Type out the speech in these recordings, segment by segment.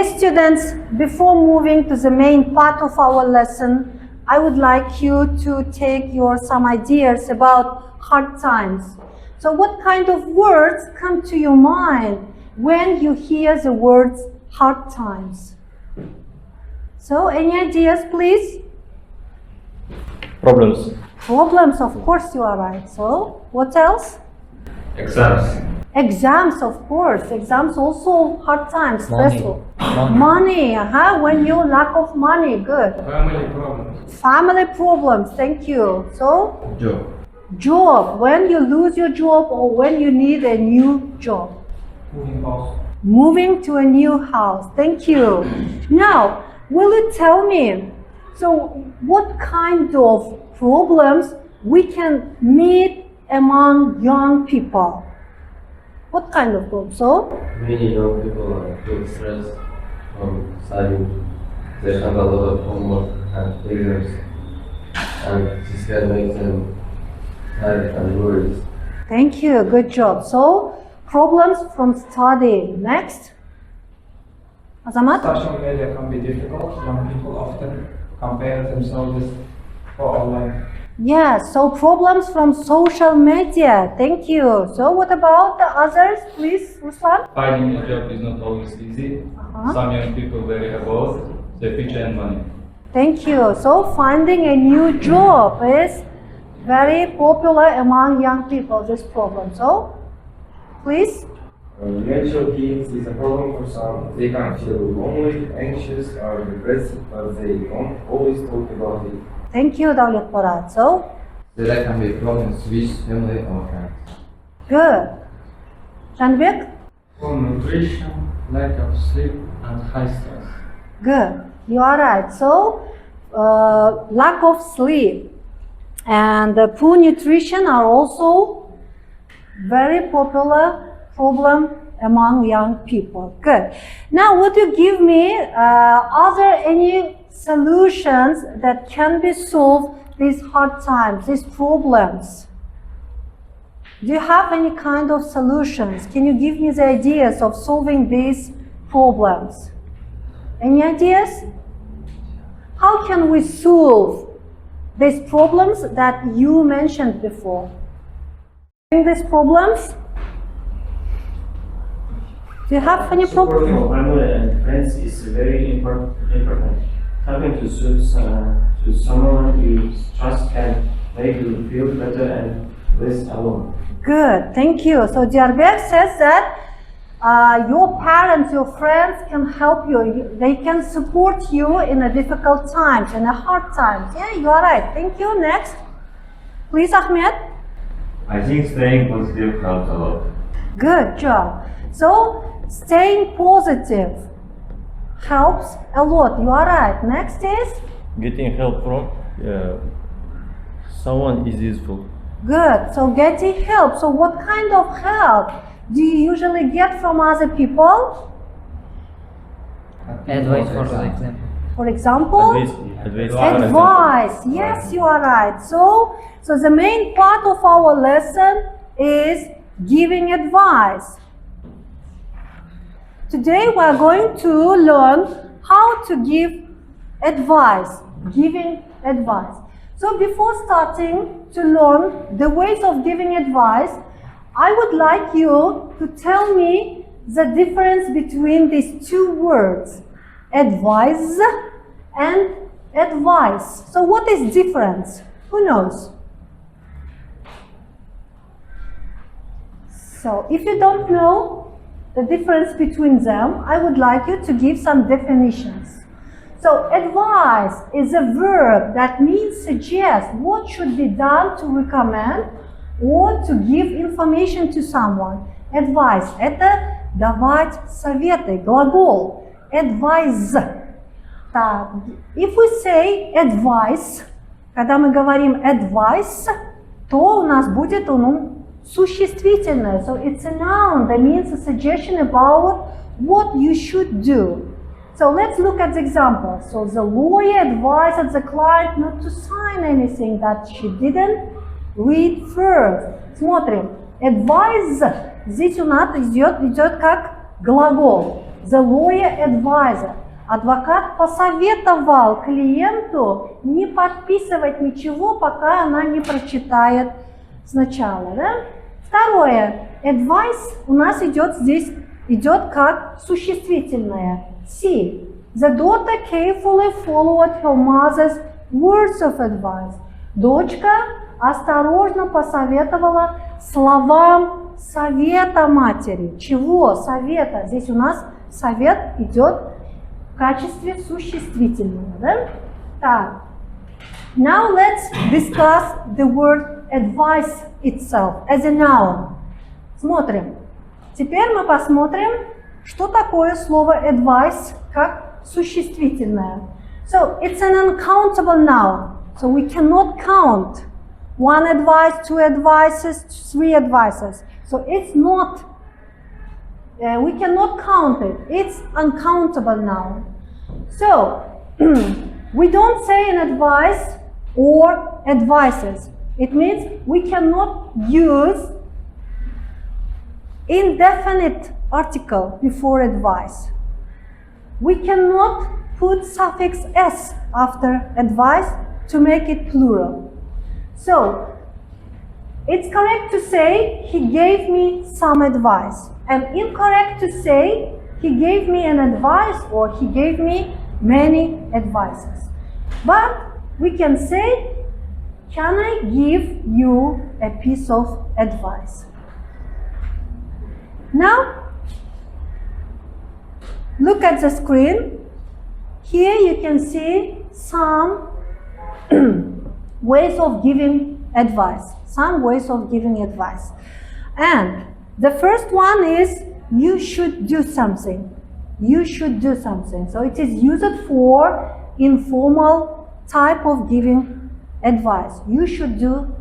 Dear students, before moving to the main part of our lesson, I would like you to take some ideas about hard times. So what kind of words come to your mind when you hear the words hard times? So any ideas, please? Problems. Problems, of course you are right. So what else? Exams. Exams, of course. Exams also hard times, stressful. Money. When you lack of money, good. Family problems. Family problems, thank you. So? Job. Job, when you lose your job or when you need a new job. Moving house. Moving to a new house, thank you. Now, will you tell me, so what kind of problems we can meet among young people? What kind of problems? So? Many young people feel stressed from studying. They have a lot of homework and exams, and this can make them tired and worried. Thank you, good job. So, problems from studying. Next. Azamat? Social media can be difficult. Young people often compare themselves for online. Yes, so problems from social media. Thank you. So what about the others, please, Ruslan? Finding a job is not always easy. Some young people worry about their future and money. Thank you. So finding a new job is very popular among young people, this problem. So, please? Mental health is a problem for some. They can feel lonely, anxious, or depressed, but they don't always talk about it. Thank you, Davlet Porat. So, There can be problems with family or friends. good. Janbek? Poor nutrition, lack of sleep, and high stress. Good. You are right. So, lack of sleep and poor nutrition are also very popular problem among young people. Good. Now, would you give me, are there any solutions that can be solved these hard times, these problems? Do you have any kind of solutions? Can you give me the ideas of solving these problems? Any ideas? How can we solve these problems that you mentioned before? These problems? Do you have any Supporting problem? family and friends is very important. Talking to someone you trust can make you feel better and less alone. Good, thank you. So Diyarbakir says that your parents, your friends can help you. They can support you in a difficult times, in a hard times. Yeah, you are right. Thank you. Next. Please, Ahmed. I think staying positive helps a lot. Good job. So, staying positive helps a lot. You are right. Next is? Getting help from someone is useful. Good. So, getting help. So, what kind of help do you usually get from other people? Advice, for example. For example? Advice. Yes, you are right. So the main part of our lesson is giving advice. Today we are going to learn how to give advice, giving advice. So before starting to learn the ways of giving advice, I would like you to tell me the difference between these two words, advise and advice. So what is difference? Who knows? So if you don't know the difference between them, I would like you to give some definitions. So advice is a verb that means suggest what should be done to recommend or to give information to someone. Advice – это давать советы, глагол. Advise. Так, if we say advice, когда мы говорим advice, то у нас будет существительное. So it's a noun that means a suggestion about what you should do. So let's look at the example. So the lawyer advised the client not to sign anything that she didn't read first. Смотрим. Advise здесь у нас идет как глагол. The lawyer advisor. Адвокат посоветовал клиенту не подписывать ничего, пока она не прочитает сначала. Да? Второе. Advice у нас идет здесь, идет как существительное. See. The daughter carefully followed her mother's words of advice. Дочка осторожно посоветовала словам совета матери. Чего? Совета. Здесь у нас совет идет в качестве существительного. Да? Так. Now let's discuss the word advice itself as a noun. Смотрим. Теперь мы посмотрим, что такое слово advice как существительное. So it's an uncountable noun. So we cannot count one advice, two advices, three advices. So it's not, we cannot count it. It's uncountable noun. So we don't say an advice or advices. It means we cannot use indefinite article before advice. We cannot put suffix s after advice to make it plural. So it's correct to say he gave me some advice, and incorrect to say he gave me an advice or he gave me many advices. But we can say, can I give you a piece of advice? Now, look at the screen. Here you can see some ways of giving advice. Some ways of giving advice. And the first one is, you should do something. You should do something. So it is used for informal type of giving advice. You should do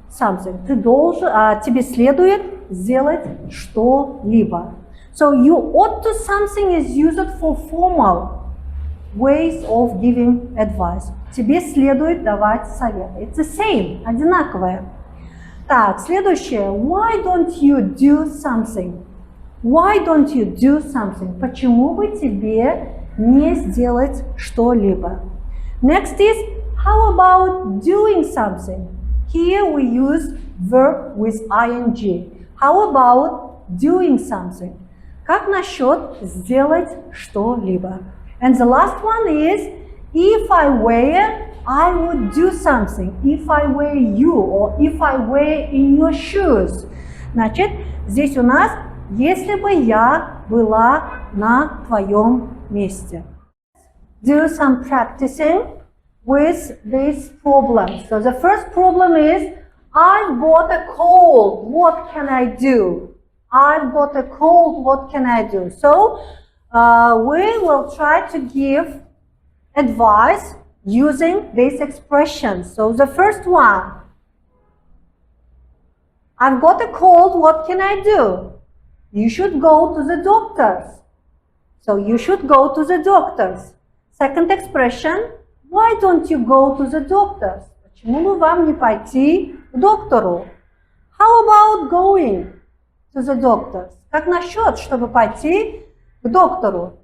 something. Ты должен, тебе следует сделать что-либо. So you ought to something is used for formal ways of giving advice. Тебе следует давать советы. It's the same, одинаковое. Так, следующее. Why don't you do something? Why don't you do something? Почему бы тебе не сделать что-либо? Next is, how about doing something? Here we use verb with ing. How about doing something? Как насчет сделать что-либо? And the last one is, if I were, I would do something. If I were you, or if I were in your shoes. Значит, здесь у нас, если бы я была на твоем месте. Do some practicing with these problems. So the first problem is, I've got a cold, what can I do? I've got a cold, what can I do? So we will try to give advice using these expressions. So the first one, I've got a cold, what can I do? You should go to the doctors. So you should go to the doctors. Second expression, why don't you go to the doctors? Почему бы вам не пойти к доктору? How about going to the doctors? Как насчет, чтобы пойти к доктору?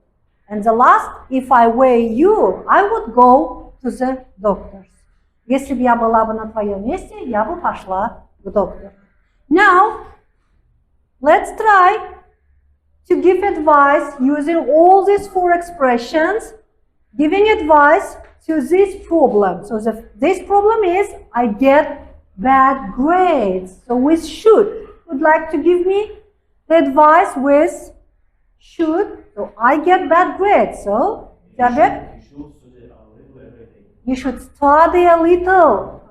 And the last, if I were you, I would go to the doctors. Если бы я была бы на твоем месте, я бы пошла к доктору. Now, let's try to give advice using all these four expressions, giving advice to this problem. So this problem is, I get bad grades. So with should, would like to give me the advice with should. So I get bad grades. So, Jabir? You should study a little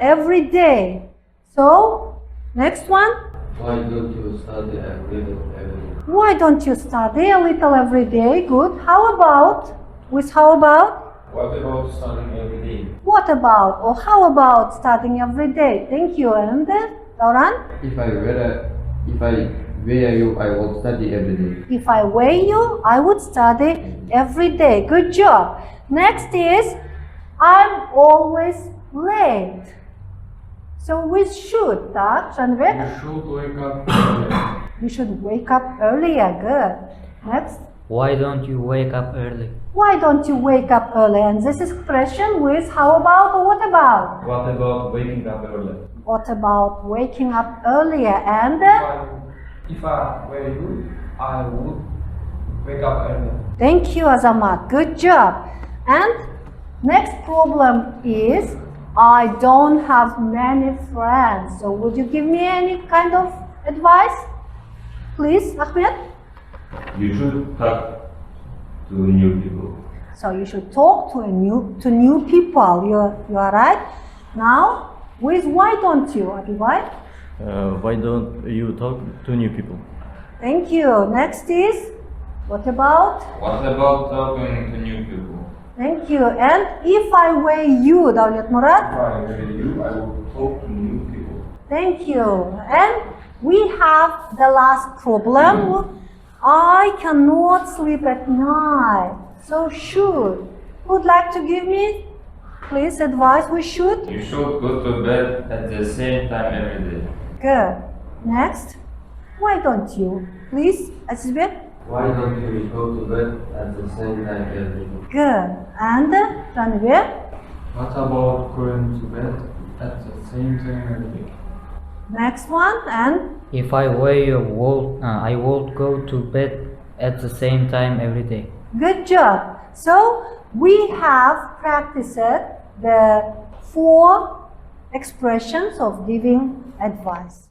every day. So, next one. Why don't you study a little every day? Why don't you study a little every day? Good. How about? With how about? What about studying every day? What about? Or how about studying every day? Thank you. And then, Dauran? If I were you, I would study every day. If I were you, I would study every day. Good job. Next is, I'm always late. So with should, tak, Shanvik? You should wake up early. You should wake up earlier. Good. Next. Why don't you wake up early? Why don't you wake up early? And this expression with how about or what about? What about waking up early? What about waking up earlier? And If I were you, I would wake up early. thank you, Azamat. Good job. And next problem is I don't have many friends. So would you give me any kind of advice? Please, Ahmed. You should talk to new people. So you should talk to new people. You are right. Now, with why don't you, Adivai? Why don't you talk to new people? Thank you. Next is what about? What about talking to new people? Thank you. And if I were you, Davlet Murad? If I were you, I would talk to new people. Thank you. And we have the last problem. I cannot sleep at night. So should. Who'd like to give me, please, advice? We should? You should go to bed at the same time every day. Good. Next. Why don't you? Please, Azizbek. Why don't you go to bed at the same time every day? Good. And Ranveer? What about going to bed at the same time every day? Next one. And If I were you, I would go to bed at the same time every day. good job. So we have practiced the 4 expressions of giving advice.